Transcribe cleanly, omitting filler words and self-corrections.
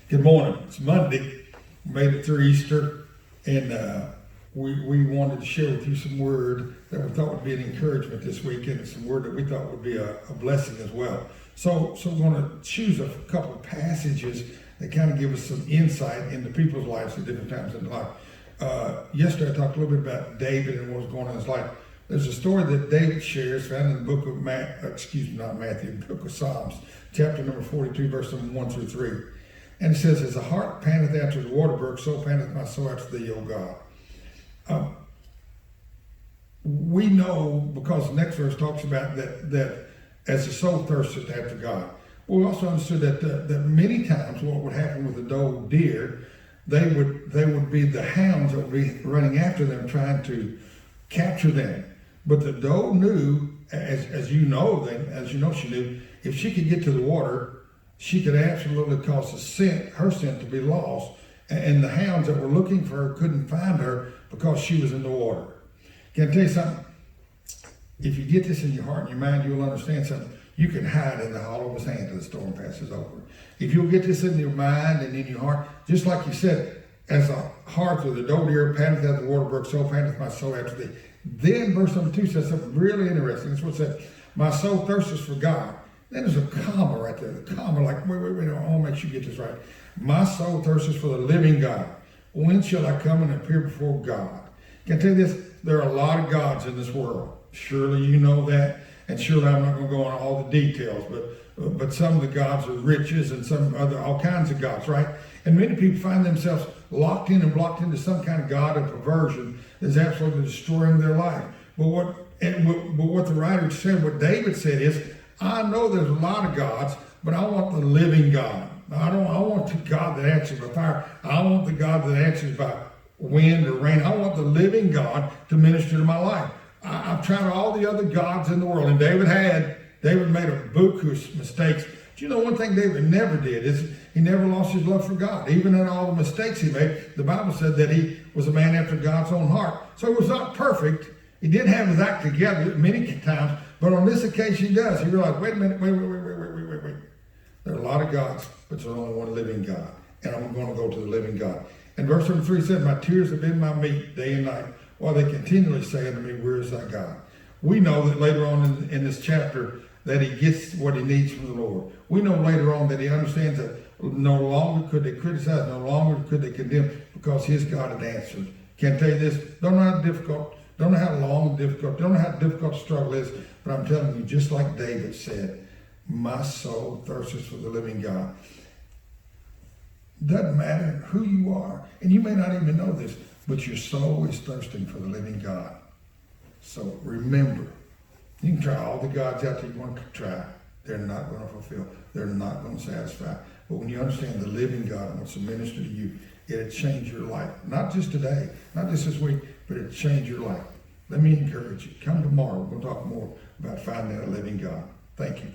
Good morning. It's Monday. We made it through Easter, and we wanted to share with you some word that we thought would be an encouragement this week, and some word that we thought would be a blessing as well. So we're going to choose a couple of passages that kind of give us some insight into people's lives at different times in life. Yesterday I talked a little bit about David and what was going on in his life. There's a story that David shares found in the book of the book of Psalms, chapter number 42, verse number 1 through 3. And it says, "As the hart panteth after the water brook, so panteth my soul after thee, O God." We know, because the next verse talks about that as the soul thirsteth after God. We also understood that many times what would happen with the doe deer, they would be the hounds that would be running after them, trying to capture them. But the doe knew, as you know she knew, if she could get to the water, she could absolutely cause her scent to be lost. And the hounds that were looking for her couldn't find her because she was in the water. Can I tell you something? If you get this in your heart and your mind, you'll understand something. You can hide in the hollow of his hand till the storm passes over. If you'll get this in your mind and in your heart, just like you said, as a hart or the doe deer panteth after the water brook, so panteth my soul after thee. Then verse number 2 says something really interesting. It's what it said, "My soul thirsteth for God." Then there's a comma right there. The comma, like, wait, I want to make sure you get this right. "My soul thirsteth for the living God. When shall I come and appear before God?" Can I tell you this? There are a lot of gods in this world. Surely you know that. And surely I'm not going to go on all the details, but some of the gods are riches and some other, all kinds of gods, right? And many people find themselves locked in and blocked into some kind of god of perversion that's absolutely destroying their life. But what the writer said, what David said is, I know there's a lot of gods, but I want the living God. I want the God that answers by fire. I want the God that answers by wind or rain. I want the living God to minister to my life. I've tried all the other gods in the world, and David made a buku of mistakes. But you know one thing David never did is he never lost his love for God. Even in all the mistakes he made, the Bible said that he was a man after God's own heart. So he was not perfect. He didn't have his act together many times, but on this occasion he does. He realized, wait a minute, wait. There are a lot of gods, but there's only one living God, and I'm going to go to the living God. And verse number 3 said, "My tears have been my meat day and night, while they continually say unto me, where is thy God?" We know that later on in this chapter that he gets what he needs from the Lord. We know later on that he understands that no longer could they criticize, no longer could they condemn, because his God had answered. Can I tell you this? Don't know how difficult, don't know how long and difficult, don't know how difficult the struggle is, but I'm telling you, just like David said, my soul thirsts for the living God. Doesn't matter who you are, and you may not even know this, but your soul is thirsting for the living God. So remember, you can try all the gods out there you want to try. They're not going to fulfill. They're not going to satisfy. But when you understand the living God wants to minister to you, it'll change your life. Not just today, not just this week, but it'll change your life. Let me encourage you. Come tomorrow. We're going to talk more about finding a living God. Thank you.